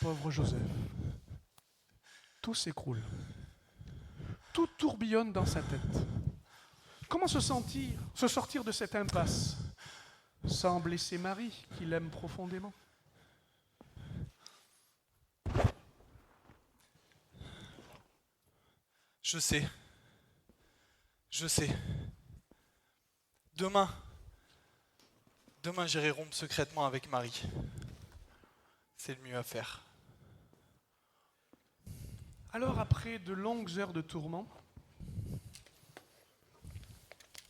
Pauvre Joseph. Tout s'écroule. Tout tourbillonne dans sa tête. Comment se sortir de cette impasse sans blesser Marie, qu'il aime profondément? Je sais. Demain j'irai rompre secrètement avec Marie. C'est le mieux à faire. Alors, après de longues heures de tourment,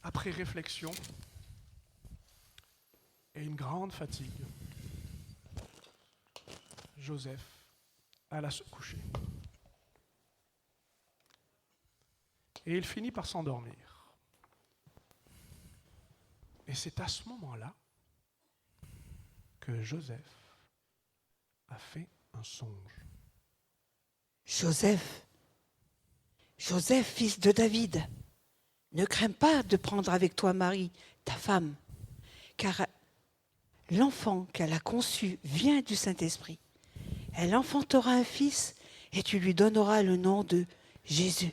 après réflexion et une grande fatigue, Joseph alla se coucher. Et il finit par s'endormir. Et c'est à ce moment-là que Joseph a fait un songe. Joseph, fils de David, ne crains pas de prendre avec toi Marie, ta femme, car l'enfant qu'elle a conçu vient du Saint-Esprit. Elle enfantera un fils et tu lui donneras le nom de Jésus.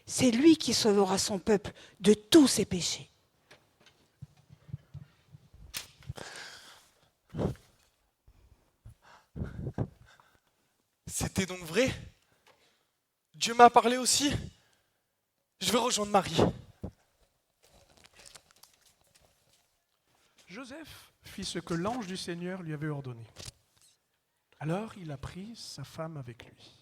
C'est lui qui sauvera son peuple de tous ses péchés. C'était donc vrai? Dieu m'a parlé aussi? Je vais rejoindre Marie. Joseph fit ce que l'ange du Seigneur lui avait ordonné. Alors il a pris sa femme avec lui.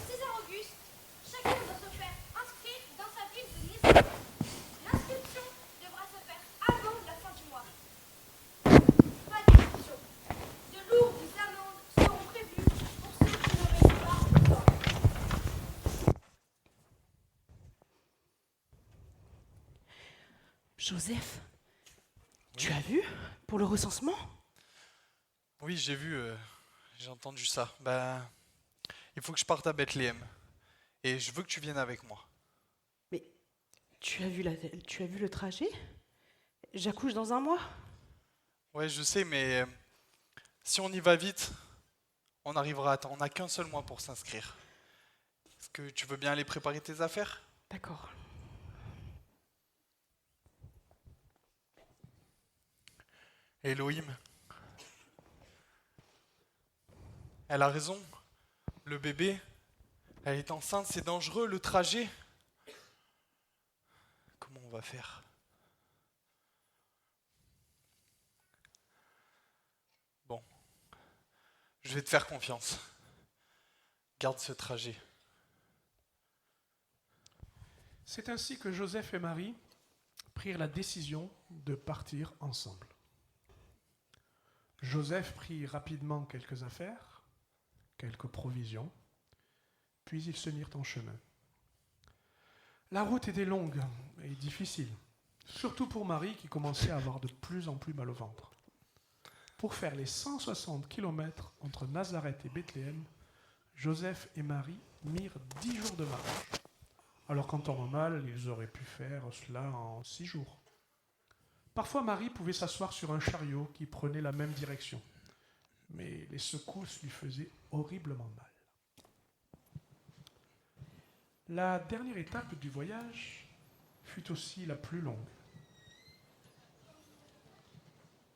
César Auguste, chacun doit se faire inscrire dans sa ville de naissance. L'inscription devra se faire avant la fin du mois. Pas d'exception. De lourdes amendes seront prévues pour ceux qui n'obéissent pas au temps. Joseph, tu as vu pour le recensement? Oui, j'ai vu, j'ai entendu ça. Il faut que je parte à Bethléem. Et je veux que tu viennes avec moi. Mais tu as vu le trajet? J'accouche dans un mois. Ouais, je sais, mais si on y va vite, on arrivera à temps. On n'a qu'un seul mois pour s'inscrire. Est-ce que tu veux bien aller préparer tes affaires? D'accord. Elohim. Elle a raison. Le bébé, elle est enceinte, c'est dangereux, le trajet. Comment on va faire? Bon, je vais te faire confiance. Garde ce trajet. C'est ainsi que Joseph et Marie prirent la décision de partir ensemble. Joseph prit rapidement quelques affaires, quelques provisions, puis ils se mirent en chemin. La route était longue et difficile, surtout pour Marie qui commençait à avoir de plus en plus mal au ventre. Pour faire les 160 kilomètres entre Nazareth et Bethléem, Joseph et Marie mirent 10 jours de marche, alors qu'en temps normal, ils auraient pu faire cela en 6 jours. Parfois, Marie pouvait s'asseoir sur un chariot qui prenait la même direction, mais les secousses lui faisaient horriblement mal. La dernière étape du voyage fut aussi la plus longue.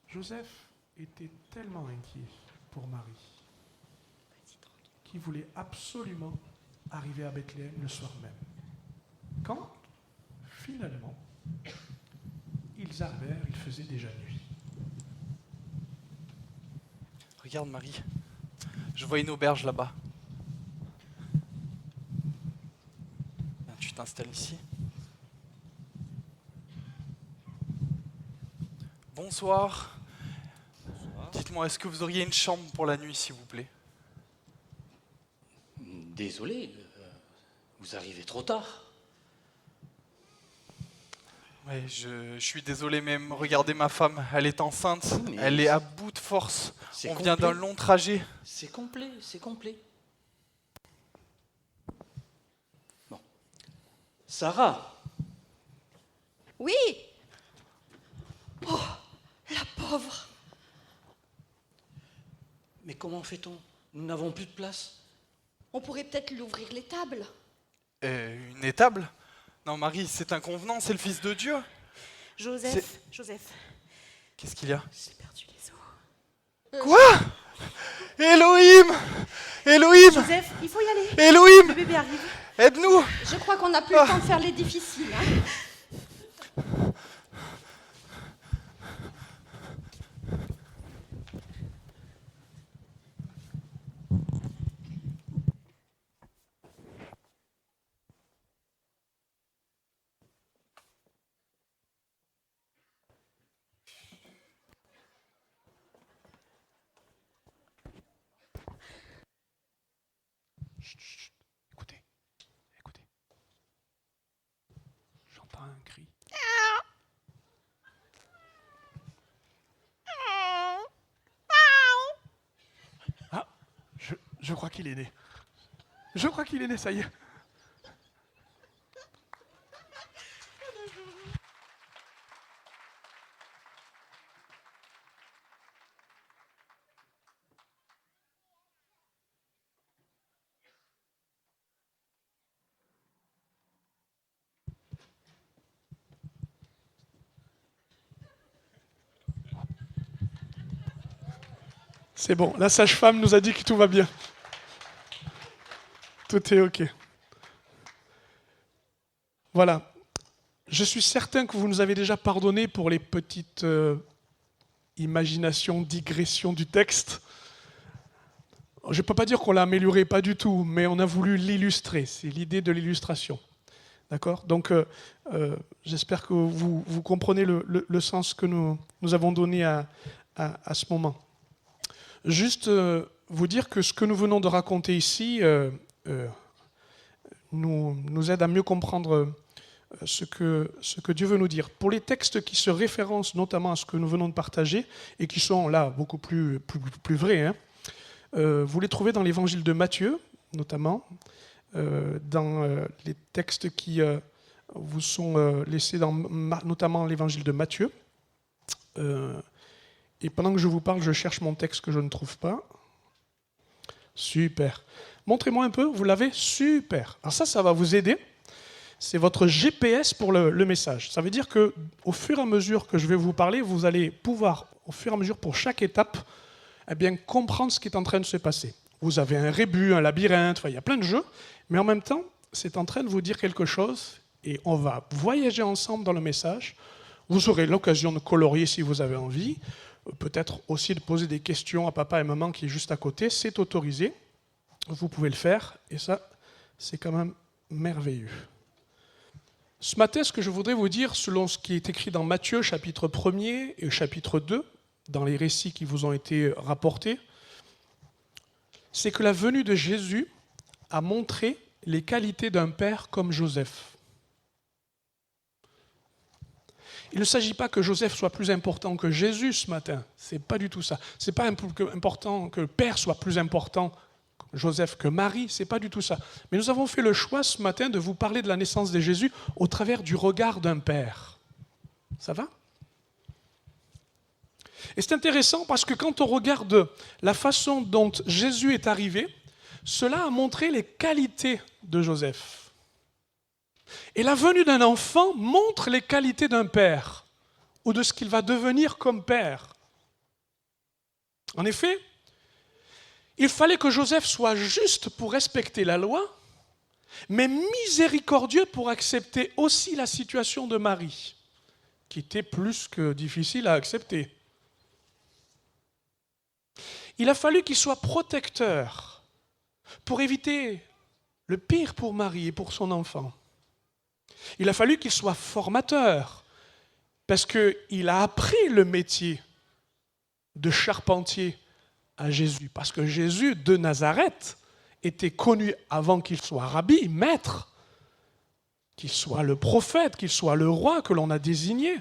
Joseph était tellement inquiet pour Marie qu'il voulait absolument arriver à Bethléem le soir même. Quand, finalement, ils arrivèrent, il faisait déjà nuit. Regarde Marie, je vois une auberge là-bas. Tu t'installes ici. Bonsoir. Dites-moi, est-ce que vous auriez une chambre pour la nuit, s'il vous plaît? Désolé, vous arrivez trop tard. Ouais, je suis désolé, mais regardez ma femme, elle est enceinte, Mais elle est à bout de force. c'est On vient complet. d'un long trajet. C'est complet, c'est complet. Bon. Sarah, Oui. Oh, la pauvre. mais comment fait-on? Nous n'avons plus de place. On pourrait peut-être lui ouvrir les tables. Une étable? Non, Marie, c'est inconvenant, c'est le Fils de Dieu. Joseph, Qu'est-ce qu'il y a? j'ai perdu les os. Quoi? Elohim! Elohim! Joseph, il faut y aller. Le Elohim! bébé arrive. Aide-nous! Je crois qu'on n'a plus le temps de faire les difficiles. Hein. Chut. Écoutez. J'entends un cri. Ah, je crois qu'il est né. Ça y est. C'est bon, la sage-femme nous a dit que tout va bien. Tout est OK. Voilà. Je suis certain que vous nous avez déjà pardonné pour les petites imaginations, digressions du texte. Je ne peux pas dire qu'on l'a amélioré, pas du tout, mais on a voulu l'illustrer. C'est l'idée de l'illustration. D'accord? Donc, j'espère que vous comprenez le sens que nous avons donné à ce moment. Juste vous dire que ce que nous venons de raconter ici nous aide à mieux comprendre ce que Dieu veut nous dire. Pour les textes qui se référencent notamment à ce que nous venons de partager et qui sont là beaucoup plus vrais, hein, vous les trouvez dans l'évangile de Matthieu, notamment, dans les textes qui vous sont laissés dans notamment l'évangile de Matthieu. Et pendant que je vous parle, je cherche mon texte que je ne trouve pas. Super. Montrez-moi un peu, vous l'avez? Super. Alors ça va vous aider. C'est votre GPS pour le message. Ça veut dire qu'au fur et à mesure que je vais vous parler, vous allez pouvoir, au fur et à mesure pour chaque étape, eh bien, comprendre ce qui est en train de se passer. Vous avez un rébut, un labyrinthe, enfin, il y a plein de jeux, mais en même temps, c'est en train de vous dire quelque chose et on va voyager ensemble dans le message. Vous aurez l'occasion de colorier si vous avez envie, peut-être aussi de poser des questions à papa et maman qui est juste à côté, c'est autorisé. Vous pouvez le faire et ça, c'est quand même merveilleux. Ce matin, ce que je voudrais vous dire, selon ce qui est écrit dans Matthieu, chapitre 1er et chapitre 2, dans les récits qui vous ont été rapportés, c'est que la venue de Jésus a montré les qualités d'un père comme Joseph. Il ne s'agit pas que Joseph soit plus important que Jésus ce matin. Ce n'est pas du tout ça. Ce n'est pas important que le père soit plus important que Joseph que Marie. Ce n'est pas du tout ça. Mais nous avons fait le choix ce matin de vous parler de la naissance de Jésus au travers du regard d'un père. Ça va ? Et c'est intéressant parce que quand on regarde la façon dont Jésus est arrivé, cela a montré les qualités de Joseph. Et la venue d'un enfant montre les qualités d'un père, ou de ce qu'il va devenir comme père. En effet, il fallait que Joseph soit juste pour respecter la loi, mais miséricordieux pour accepter aussi la situation de Marie, qui était plus que difficile à accepter. Il a fallu qu'il soit protecteur pour éviter le pire pour Marie et pour son enfant. Il a fallu qu'il soit formateur, parce qu'il a appris le métier de charpentier à Jésus. Parce que Jésus de Nazareth était connu avant qu'il soit rabbi, maître. qu'il soit le prophète, qu'il soit le roi que l'on a désigné.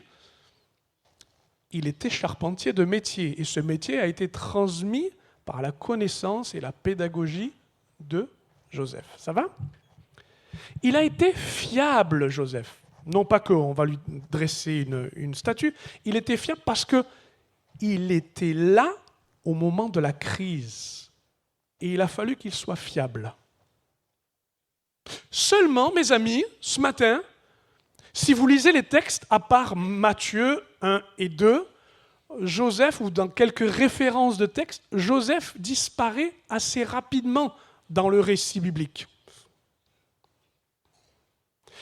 Il était charpentier de métier, et ce métier a été transmis par la connaissance et la pédagogie de Joseph. Ça va ? Il a été fiable, Joseph. Non pas qu'on va lui dresser une statue, il était fiable parce qu'il était là au moment de la crise. Et il a fallu qu'il soit fiable. Seulement, mes amis, ce matin, si vous lisez les textes, à part Matthieu 1 et 2, Joseph, ou dans quelques références de textes, Joseph disparaît assez rapidement dans le récit biblique.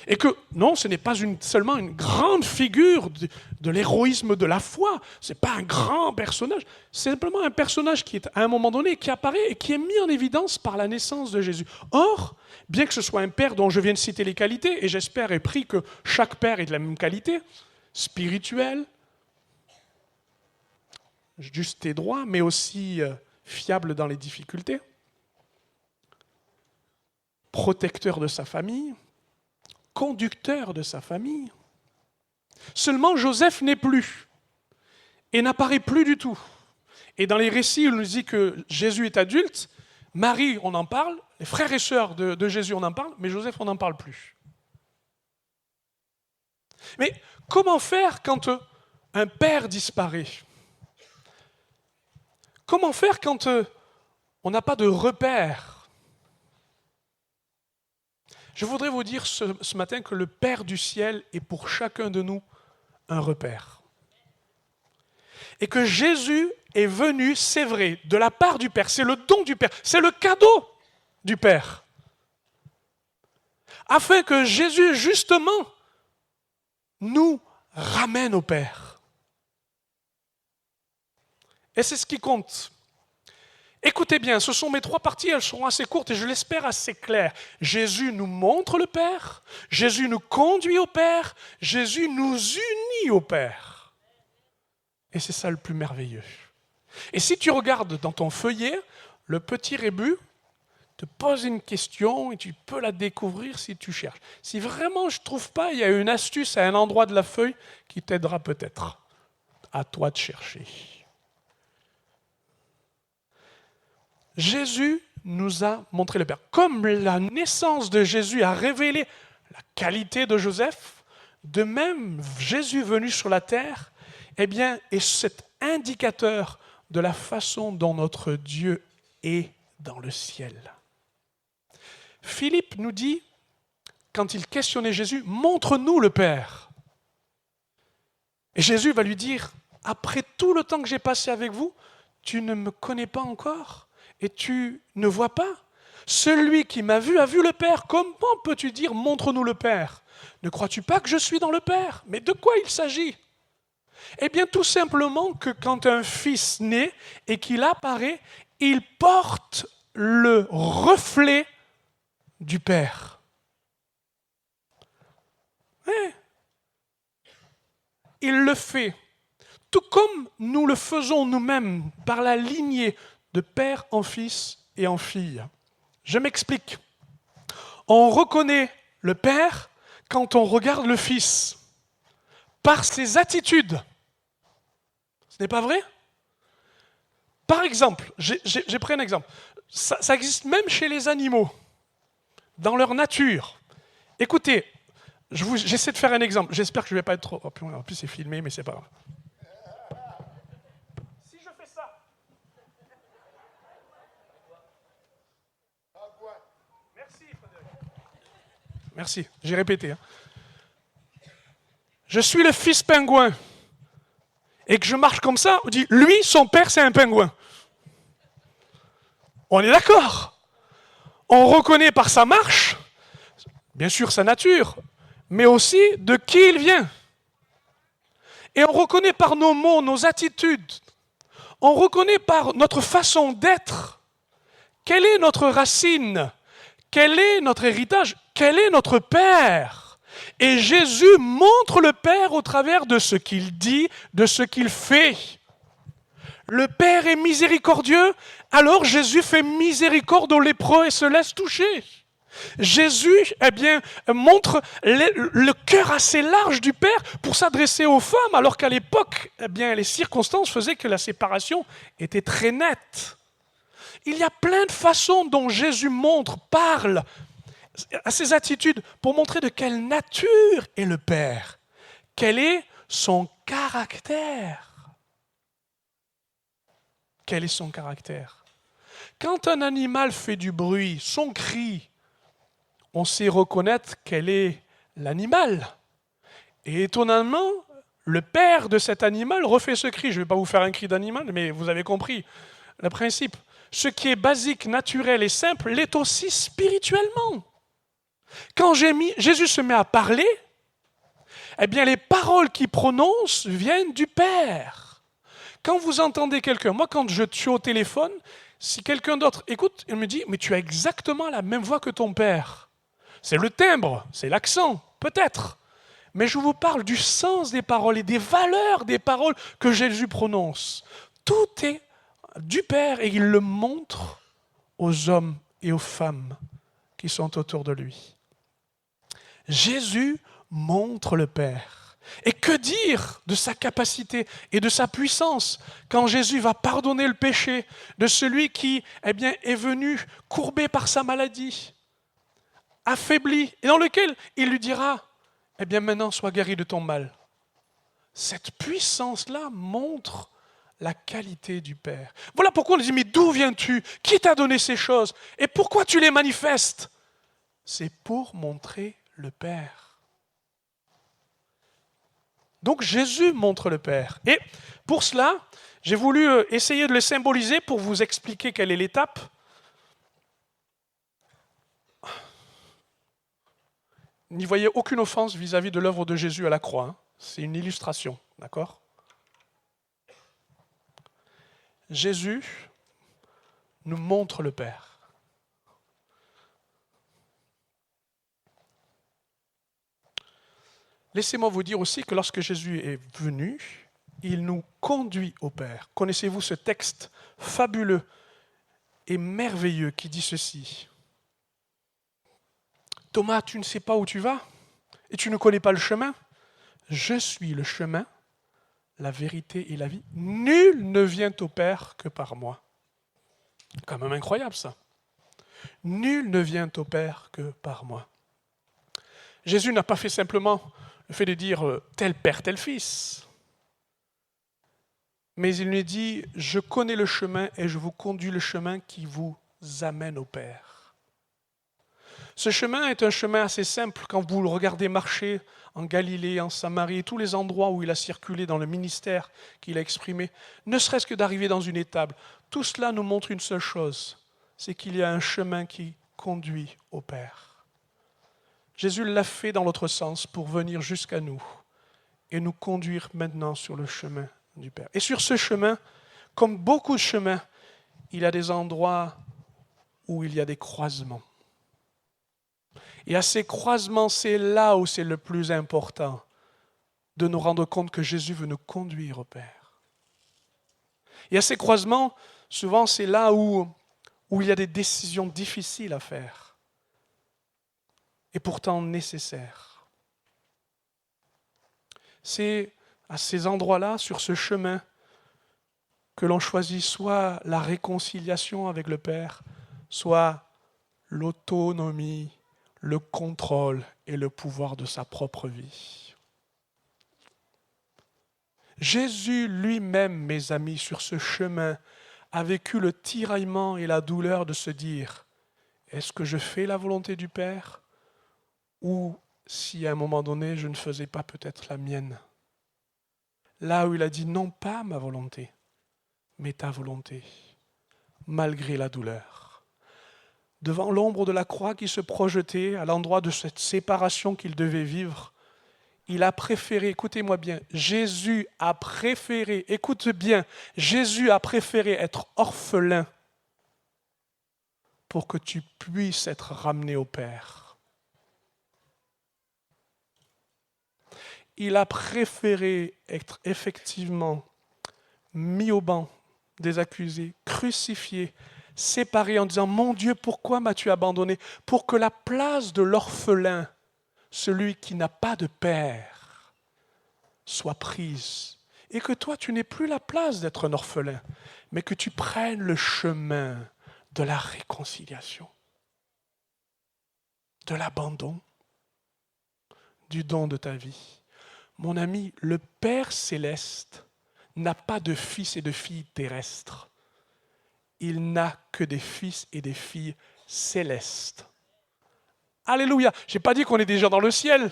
Et que, non, ce n'est pas seulement une grande figure de l'héroïsme de la foi, ce n'est pas un grand personnage, c'est simplement un personnage qui est, à un moment donné, qui apparaît et qui est mis en évidence par la naissance de Jésus. Or, bien que ce soit un père dont je viens de citer les qualités, et j'espère et prie que chaque père est de la même qualité, spirituel, juste et droit, mais aussi fiable dans les difficultés, protecteur de sa famille, conducteur de sa famille. Seulement, Joseph n'est plus et n'apparaît plus du tout. Et dans les récits, il nous dit que Jésus est adulte, Marie, on en parle, les frères et sœurs de Jésus, on en parle, mais Joseph, on n'en parle plus. Mais comment faire quand un père disparaît ? Comment faire quand on n'a pas de repère ? Je voudrais vous dire ce matin que le Père du ciel est pour chacun de nous un repère. Et que Jésus est venu, c'est vrai, de la part du Père, c'est le don du Père, c'est le cadeau du Père. Afin que Jésus, justement, nous ramène au Père. Et c'est ce qui compte. Écoutez bien, ce sont mes 3 parties, elles seront assez courtes et je l'espère assez claires. Jésus nous montre le Père, Jésus nous conduit au Père, Jésus nous unit au Père. Et c'est ça le plus merveilleux. Et si tu regardes dans ton feuillet, le petit rébut te pose une question et tu peux la découvrir si tu cherches. Si vraiment je ne trouve pas, il y a une astuce à un endroit de la feuille qui t'aidera peut-être. À toi de chercher. Jésus nous a montré le Père. Comme la naissance de Jésus a révélé la qualité de Joseph, de même, Jésus venu sur la terre, eh bien, est cet indicateur de la façon dont notre Dieu est dans le ciel. Philippe nous dit, quand il questionnait Jésus, « Montre-nous le Père ». Et Jésus va lui dire, « Après tout le temps que j'ai passé avec vous, tu ne me connais pas encore ? Et tu ne vois pas ? Celui qui m'a vu a vu le Père. Comment peux-tu dire « Montre-nous le Père » ? Ne crois-tu pas que je suis dans le Père ? Mais de quoi il s'agit ? Eh bien, tout simplement que quand un fils naît et qu'il apparaît, il porte le reflet du Père. Ouais. Il le fait, tout comme nous le faisons nous-mêmes par la lignée de père en fils et en fille. Je m'explique. On reconnaît le Père quand on regarde le Fils, par ses attitudes. Ce n'est pas vrai ? Par exemple, j'ai pris un exemple. Ça existe même chez les animaux, dans leur nature. Écoutez, j'essaie de faire un exemple. J'espère que je ne vais pas être trop... En plus, c'est filmé, mais c'est pas grave. Si je fais ça... Merci, Frédéric. Merci, j'ai répété. Je suis le fils pingouin. Et que je marche comme ça, on dit, lui, son père, c'est un pingouin. On est d'accord. On reconnaît par sa marche, bien sûr sa nature, mais aussi de qui il vient. Et on reconnaît par nos mots, nos attitudes. On reconnaît par notre façon d'être. Quelle est notre racine ? Quel est notre héritage ? Quel est notre Père ? Et Jésus montre le Père au travers de ce qu'il dit, de ce qu'il fait. Le Père est miséricordieux, alors Jésus fait miséricorde aux lépreux et se laisse toucher. Jésus, montre le cœur assez large du Père pour s'adresser aux femmes, alors qu'à l'époque, les circonstances faisaient que la séparation était très nette. Il y a plein de façons dont Jésus parle à ses attitudes pour montrer de quelle nature est le Père, quel est son caractère. Quel est son caractère? Quand un animal fait du bruit, son cri, on sait reconnaître quel est l'animal. Et étonnamment, le père de cet animal refait ce cri. Je ne vais pas vous faire un cri d'animal, mais vous avez compris le principe. Ce qui est basique, naturel et simple l'est aussi spirituellement. Quand Jésus se met à parler, les paroles qu'il prononce viennent du Père. Quand vous entendez quelqu'un, moi quand je suis au téléphone, si quelqu'un d'autre écoute, il me dit « mais tu as exactement la même voix que ton père ». C'est le timbre, c'est l'accent, peut-être. Mais je vous parle du sens des paroles et des valeurs des paroles que Jésus prononce. Tout est du Père et il le montre aux hommes et aux femmes qui sont autour de lui. Jésus montre le Père. Et que dire de sa capacité et de sa puissance quand Jésus va pardonner le péché de celui qui est venu courbé par sa maladie, affaibli, et dans lequel il lui dira maintenant sois guéri de ton mal. Cette puissance-là montre la qualité du Père. Voilà pourquoi on dit mais d'où viens-tu? Qui t'a donné ces choses? Et pourquoi tu les manifestes? C'est pour montrer le Père. Donc Jésus montre le Père. Et pour cela, j'ai voulu essayer de le symboliser pour vous expliquer quelle est l'étape. N'y voyez aucune offense vis-à-vis de l'œuvre de Jésus à la croix. Hein. C'est une illustration, d'accord? Jésus nous montre le Père. Laissez-moi vous dire aussi que lorsque Jésus est venu, il nous conduit au Père. Connaissez-vous ce texte fabuleux et merveilleux qui dit ceci? Thomas, tu ne sais pas où tu vas et tu ne connais pas le chemin. Je suis le chemin, la vérité et la vie. Nul ne vient au Père que par moi. Quand même incroyable ça. Nul ne vient au Père que par moi. Jésus n'a pas fait simplement le fait de dire tel Père, tel Fils. Mais il lui dit, je connais le chemin et je vous conduis le chemin qui vous amène au Père. Ce chemin est un chemin assez simple quand vous le regardez marcher en Galilée, en Samarie, tous les endroits où il a circulé dans le ministère qu'il a exprimé, ne serait-ce que d'arriver dans une étable. Tout cela nous montre une seule chose, c'est qu'il y a un chemin qui conduit au Père. Jésus l'a fait dans l'autre sens pour venir jusqu'à nous et nous conduire maintenant sur le chemin du Père. Et sur ce chemin, comme beaucoup de chemins, il y a des endroits où il y a des croisements. Et à ces croisements, c'est là où c'est le plus important de nous rendre compte que Jésus veut nous conduire au Père. Et à ces croisements, souvent c'est là où il y a des décisions difficiles à faire. Et pourtant nécessaire. C'est à ces endroits-là, sur ce chemin, que l'on choisit soit la réconciliation avec le Père, soit l'autonomie, le contrôle et le pouvoir de sa propre vie. Jésus lui-même, mes amis, sur ce chemin, a vécu le tiraillement et la douleur de se dire « Est-ce que je fais la volonté du Père ?» ou si à un moment donné, je ne faisais pas peut-être la mienne. Là où il a dit, non pas ma volonté, mais ta volonté, malgré la douleur. Devant l'ombre de la croix qui se projetait à l'endroit de cette séparation qu'il devait vivre, il a préféré, écoutez-moi bien, Jésus a préféré, écoute bien, Jésus a préféré être orphelin pour que tu puisses être ramené au Père. Il a préféré être effectivement mis au banc des accusés, crucifié, séparés en disant « Mon Dieu, pourquoi m'as-tu abandonné ?» Pour que la place de l'orphelin, celui qui n'a pas de père, soit prise. Et que toi, tu n'aies plus la place d'être un orphelin, mais que tu prennes le chemin de la réconciliation, de l'abandon, du don de ta vie. Mon ami, le Père céleste n'a pas de fils et de filles terrestres. Il n'a que des fils et des filles célestes. Alléluia. Je n'ai pas dit qu'on est déjà dans le ciel.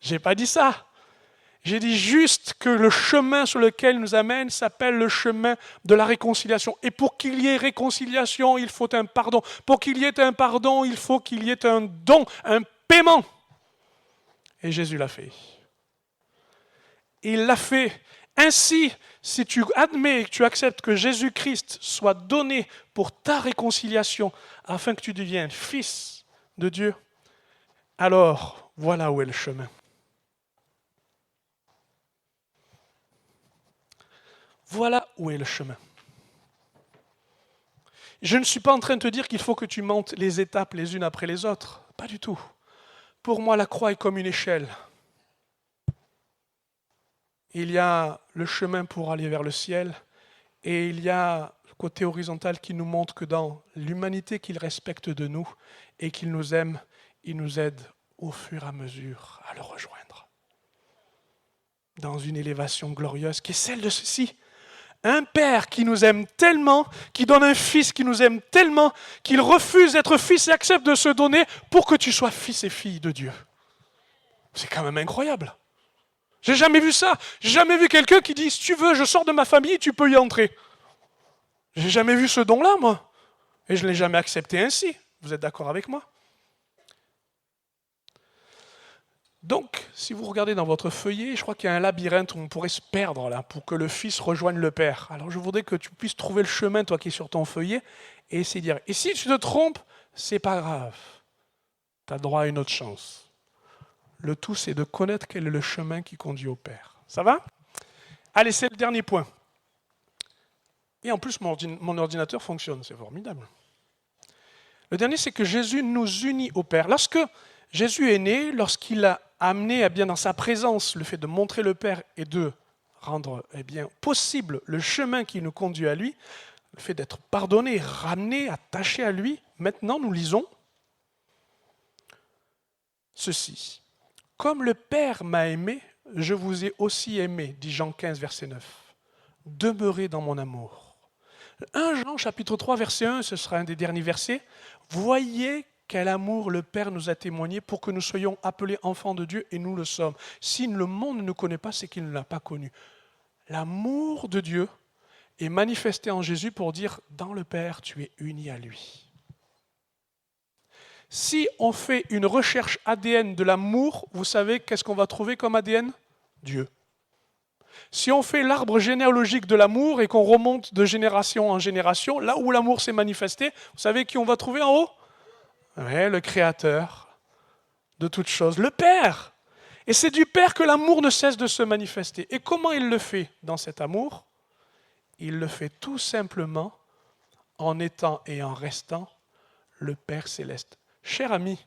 Je n'ai pas dit ça. J'ai dit juste que le chemin sur lequel il nous amène s'appelle le chemin de la réconciliation. Et pour qu'il y ait réconciliation, il faut un pardon. Pour qu'il y ait un pardon, il faut qu'il y ait un don, un paiement. Et Jésus l'a fait. Il l'a fait. Ainsi, si tu admets et que tu acceptes que Jésus-Christ soit donné pour ta réconciliation, afin que tu deviennes fils de Dieu, alors voilà où est le chemin. Voilà où est le chemin. Je ne suis pas en train de te dire qu'il faut que tu montes les étapes les unes après les autres. Pas du tout. Pour moi, la croix est comme une échelle. Il y a le chemin pour aller vers le ciel et il y a le côté horizontal qui nous montre que dans l'humanité qu'il respecte de nous et qu'il nous aime, il nous aide au fur et à mesure à le rejoindre. Dans une élévation glorieuse qui est celle de ceci. Un père qui nous aime tellement, qui donne un fils qui nous aime tellement, qu'il refuse d'être fils et accepte de se donner pour que tu sois fils et fille de Dieu. C'est quand même incroyable. J'ai jamais vu ça. J'ai jamais vu quelqu'un qui dit « Si tu veux, je sors de ma famille, tu peux y entrer. » J'ai jamais vu ce don-là, moi. Et je ne l'ai jamais accepté ainsi. Vous êtes d'accord avec moi? Donc, si vous regardez dans votre feuillet, je crois qu'il y a un labyrinthe où on pourrait se perdre là pour que le Fils rejoigne le Père. Alors je voudrais que tu puisses trouver le chemin, toi qui es sur ton feuillet, et essayer de dire. Et si tu te trompes, c'est pas grave. Tu as droit à une autre chance. Le tout, c'est de connaître quel est le chemin qui conduit au Père. Ça va? Allez, c'est le dernier point. Et en plus, mon ordinateur fonctionne, c'est formidable. Le dernier, c'est que Jésus nous unit au Père. Lorsque Jésus est né, lorsqu'il a amené bien dans sa présence le fait de montrer le Père et de rendre possible le chemin qui nous conduit à lui, le fait d'être pardonné, ramené, attaché à lui, maintenant nous lisons ceci. Comme le Père m'a aimé, je vous ai aussi aimé, dit Jean 15, verset 9. Demeurez dans mon amour. 1 Jean, chapitre 3, verset 1, ce sera un des derniers versets. Voyez quel amour le Père nous a témoigné pour que nous soyons appelés enfants de Dieu, et nous le sommes. Si le monde ne nous connaît pas, c'est qu'il ne l'a pas connu. L'amour de Dieu est manifesté en Jésus pour dire, dans le Père, tu es uni à lui. Si on fait une recherche ADN de l'amour, vous savez qu'est-ce qu'on va trouver comme ADN? Dieu. Si on fait l'arbre généalogique de l'amour et qu'on remonte de génération en génération, là où l'amour s'est manifesté, vous savez qui on va trouver en haut? Ouais, le Créateur de toutes choses, le Père. Et c'est du Père que l'amour ne cesse de se manifester. Et comment il le fait dans cet amour? Il le fait tout simplement en étant et en restant le Père céleste. Cher ami,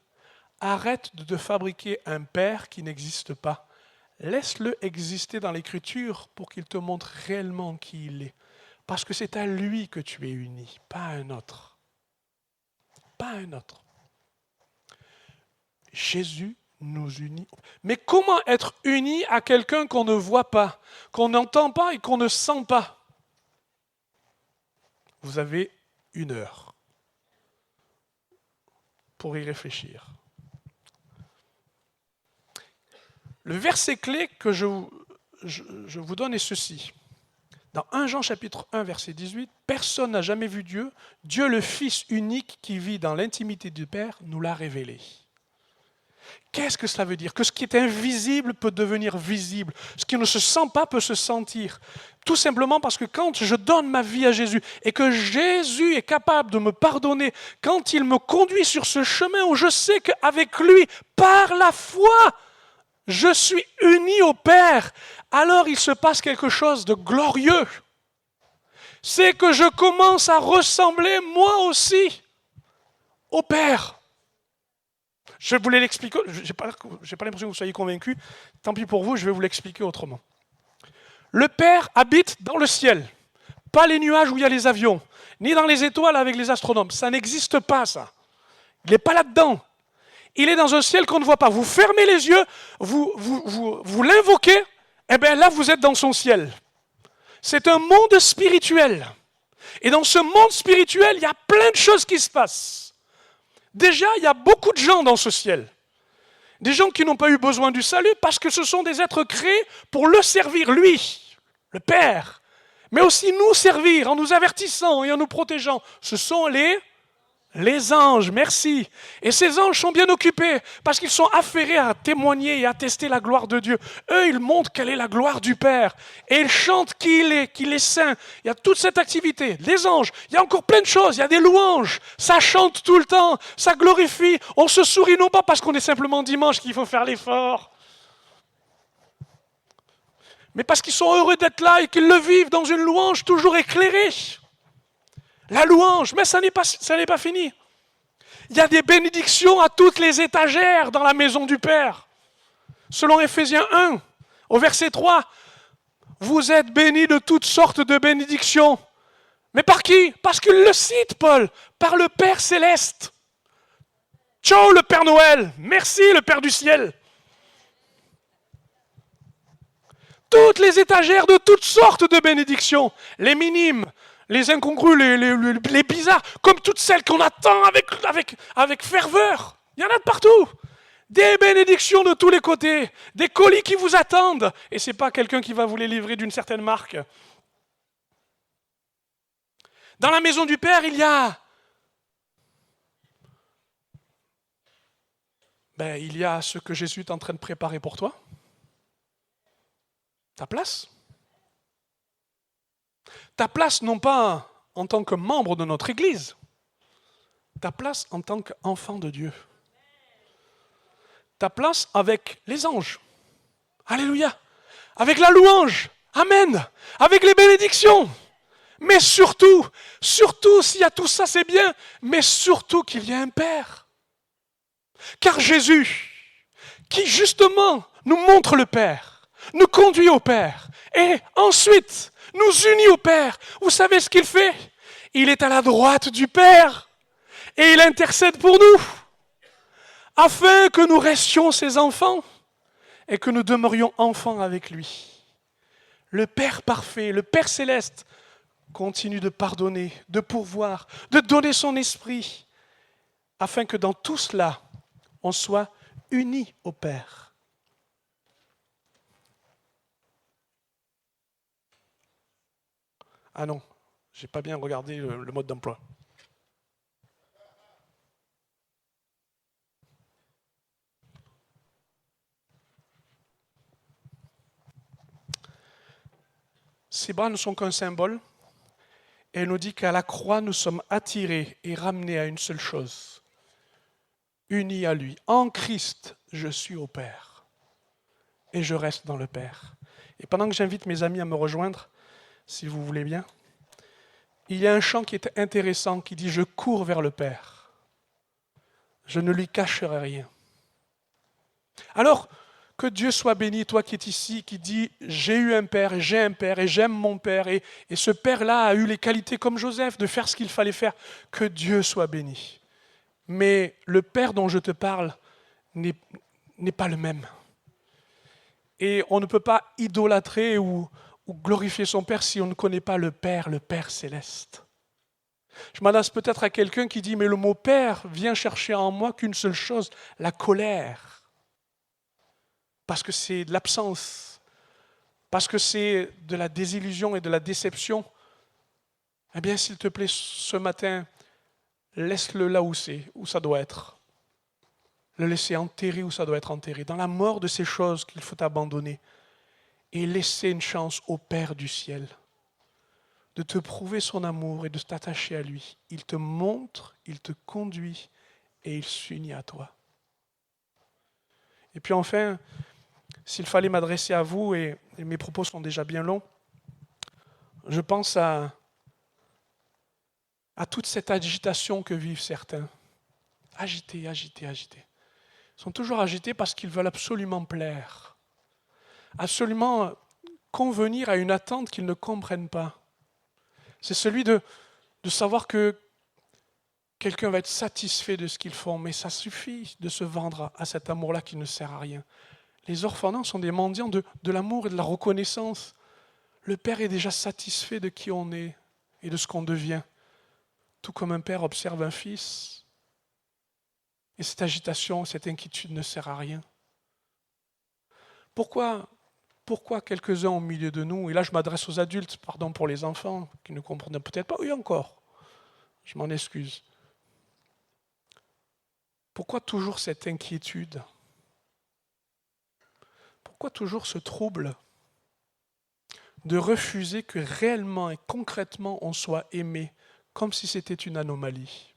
arrête de te fabriquer un Père qui n'existe pas. Laisse-le exister dans l'Écriture pour qu'il te montre réellement qui il est. Parce que c'est à lui que tu es uni, pas à un autre. Pas à un autre. Jésus nous unit. Mais comment être uni à quelqu'un qu'on ne voit pas, qu'on n'entend pas et qu'on ne sent pas? Vous avez 1 heure pour y réfléchir. Le verset clé que je vous donne est ceci. Dans 1 Jean chapitre 1, verset 18, « Personne n'a jamais vu Dieu. Dieu, le Fils unique qui vit dans l'intimité du Père, nous l'a révélé. » Qu'est-ce que cela veut dire? Que ce qui est invisible peut devenir visible. Ce qui ne se sent pas peut se sentir. Tout simplement parce que quand je donne ma vie à Jésus et que Jésus est capable de me pardonner, quand il me conduit sur ce chemin où je sais qu'avec lui, par la foi, je suis uni au Père, alors il se passe quelque chose de glorieux. c'est que je commence à ressembler moi aussi au Père. Je voulais l'expliquer, je n'ai pas l'impression que vous soyez convaincus, tant pis pour vous, je vais vous l'expliquer autrement. Le Père habite dans le ciel, pas les nuages où il y a les avions, ni dans les étoiles avec les astronomes, ça n'existe pas ça. Il n'est pas là-dedans. Il est dans un ciel qu'on ne voit pas. Vous fermez les yeux, vous l'invoquez, et bien là vous êtes dans son ciel. C'est un monde spirituel. Et dans ce monde spirituel, il y a plein de choses qui se passent. Déjà, il y a beaucoup de gens dans ce ciel. Des gens qui n'ont pas eu besoin du salut parce que ce sont des êtres créés pour le servir, lui, le Père. Mais aussi nous servir en nous avertissant et en nous protégeant. Ce sont les anges, merci. Et ces anges sont bien occupés parce qu'ils sont affairés à témoigner et à attester la gloire de Dieu. Eux, ils montrent quelle est la gloire du Père. Et ils chantent qu'il est saint. Il y a toute cette activité. Les anges, il y a encore plein de choses. Il y a des louanges. Ça chante tout le temps. Ça glorifie. On se sourit non pas parce qu'on est simplement dimanche qu'il faut faire l'effort, mais parce qu'ils sont heureux d'être là et qu'ils le vivent dans une louange toujours éclairée. La louange, mais ça n'est pas fini. Il y a des bénédictions à toutes les étagères dans la maison du Père. Selon Éphésiens 1, au verset 3, vous êtes bénis de toutes sortes de bénédictions. Mais par qui? Parce qu'il le cite, Paul, par le Père céleste. Ciao le Père Noël, merci le Père du ciel. Toutes les étagères de toutes sortes de bénédictions, les minimes, les incongrus, les bizarres, comme toutes celles qu'on attend avec ferveur. Il y en a de partout. Des bénédictions de tous les côtés, des colis qui vous attendent. Et ce n'est pas quelqu'un qui va vous les livrer d'une certaine marque. Dans la maison du Père, il y a ce que Jésus est en train de préparer pour toi. Ta place. Ta place non pas en tant que membre de notre Église, ta place en tant qu'enfant de Dieu. Ta place avec les anges. Alléluia. Avec la louange. Amen. Avec les bénédictions. Mais surtout, s'il y a tout ça, c'est bien, mais surtout qu'il y a un Père. Car Jésus, qui justement nous montre le Père, nous conduit au Père, et ensuite nous unit au Père. Vous savez ce qu'il fait? Il est à la droite du Père et il intercède pour nous afin que nous restions ses enfants et que nous demeurions enfants avec lui. Le Père parfait, le Père céleste continue de pardonner, de pourvoir, de donner son esprit afin que dans tout cela, on soit unis au Père. Ah non, je n'ai pas bien regardé le mode d'emploi. Ces bras ne sont qu'un symbole, et elle nous dit qu'à la croix, nous sommes attirés et ramenés à une seule chose, unis à lui. En Christ, je suis au Père, et je reste dans le Père. Et pendant que j'invite mes amis à me rejoindre, si vous voulez bien, il y a un chant qui est intéressant, qui dit « Je cours vers le Père, je ne lui cacherai rien ». Alors, que Dieu soit béni, toi qui es ici, qui dis « J'ai eu un Père, et j'ai un Père, et j'aime mon Père, et ce Père-là a eu les qualités comme Joseph, de faire ce qu'il fallait faire ». Que Dieu soit béni. Mais le Père dont je te parle n'est pas le même. Et on ne peut pas idolâtrer ou glorifier son Père si on ne connaît pas le Père céleste. Je m'adresse peut-être à quelqu'un qui dit « Mais le mot Père vient chercher en moi qu'une seule chose, la colère. » Parce que c'est de l'absence, parce que c'est de la désillusion et de la déception. Eh bien, s'il te plaît, ce matin, laisse-le là où ça doit être. Le laisser enterrer où ça doit être enterré, dans la mort de ces choses qu'il faut abandonner. Et laisser une chance au Père du ciel de te prouver son amour et de t'attacher à lui. Il te montre, il te conduit et il s'unit à toi. Et puis enfin, s'il fallait m'adresser à vous, et mes propos sont déjà bien longs, je pense à à toute cette agitation que vivent certains. Agités, agités, agités. Ils sont toujours agités parce qu'ils veulent absolument plaire, absolument convenir à une attente qu'ils ne comprennent pas. C'est celui de savoir que quelqu'un va être satisfait de ce qu'ils font, mais ça suffit de se vendre à cet amour-là qui ne sert à rien. Les orphelins sont des mendiants de l'amour et de la reconnaissance. Le Père est déjà satisfait de qui on est et de ce qu'on devient, tout comme un père observe un fils. Et cette agitation, cette inquiétude ne sert à rien. Pourquoi quelques-uns au milieu de nous, et là je m'adresse aux adultes, pardon pour les enfants qui ne comprennent peut-être pas, oui encore, je m'en excuse. Pourquoi toujours cette inquiétude? Pourquoi toujours ce trouble de refuser que réellement et concrètement on soit aimé, comme si c'était une anomalie?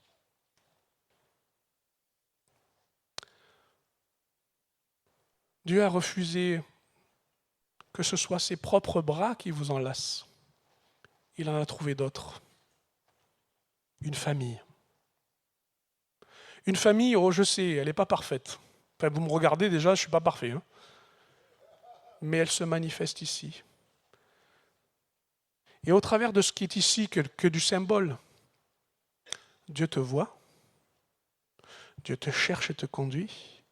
Dieu a refusé que ce soit ses propres bras qui vous enlacent. Il en a trouvé d'autres. Une famille. Une famille, oh je sais, elle n'est pas parfaite. Enfin, vous me regardez déjà, je ne suis pas parfait. Hein. Mais elle se manifeste ici. Et au travers de ce qui est ici, que du symbole, Dieu te voit, Dieu te cherche et te conduit,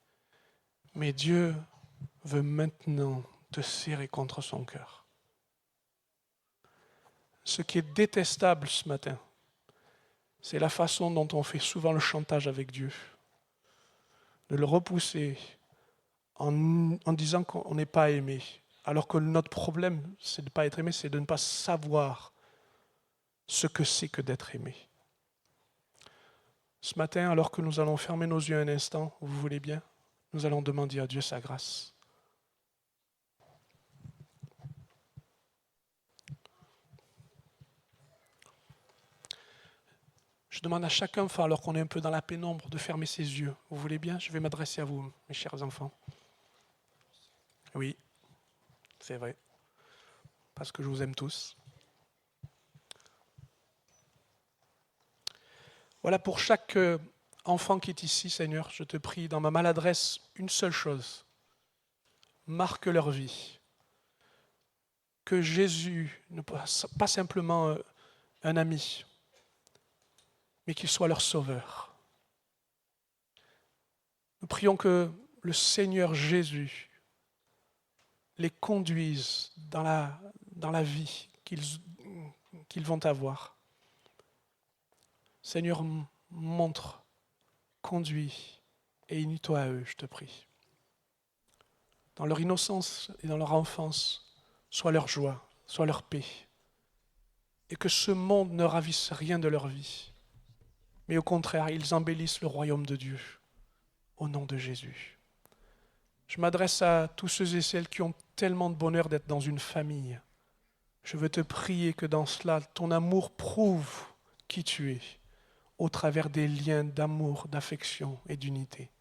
mais Dieu veut maintenant te serrer contre son cœur. Ce qui est détestable ce matin, c'est la façon dont on fait souvent le chantage avec Dieu. De le repousser en disant qu'on n'est pas aimé. Alors que notre problème, c'est de ne pas être aimé, c'est de ne pas savoir ce que c'est que d'être aimé. Ce matin, alors que nous allons fermer nos yeux un instant, vous voulez bien, nous allons demander à Dieu sa grâce. Je demande à chacun, alors qu'on est un peu dans la pénombre, de fermer ses yeux. Vous voulez bien? Je vais m'adresser à vous, mes chers enfants. Oui, c'est vrai. Parce que je vous aime tous. Voilà, pour chaque enfant qui est ici, Seigneur, je te prie, dans ma maladresse, une seule chose. Marque leur vie. Que Jésus ne soit pas simplement un ami, mais qu'il soit leur sauveur. Nous prions que le Seigneur Jésus les conduise dans la vie qu'ils vont avoir. Seigneur, montre, conduis et unis-toi à eux, je te prie. Dans leur innocence et dans leur enfance, sois leur joie, sois leur paix. Et que ce monde ne ravisse rien de leur vie, mais au contraire, ils embellissent le royaume de Dieu, au nom de Jésus. Je m'adresse à tous ceux et celles qui ont tellement de bonheur d'être dans une famille. Je veux te prier que dans cela, ton amour prouve qui tu es, au travers des liens d'amour, d'affection et d'unité.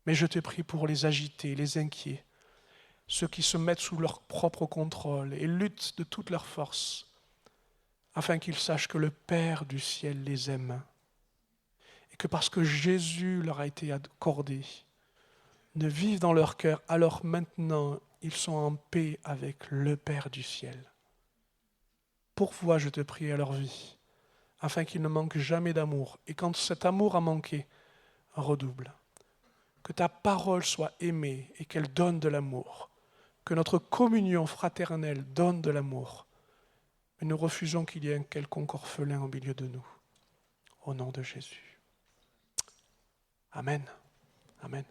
Mais je te prie pour les agités, les inquiets, ceux qui se mettent sous leur propre contrôle et luttent de toute leur force, afin qu'ils sachent que le Père du ciel les aime, et que parce que Jésus leur a été accordé, ne vivent dans leur cœur, alors maintenant ils sont en paix avec le Père du ciel. Pourvois, je te prie, à leur vie, afin qu'ils ne manquent jamais d'amour, et quand cet amour a manqué, redouble. Que ta parole soit aimée et qu'elle donne de l'amour, que notre communion fraternelle donne de l'amour, mais nous refusons qu'il y ait un quelconque orphelin au milieu de nous. Au nom de Jésus. Amen. Amen.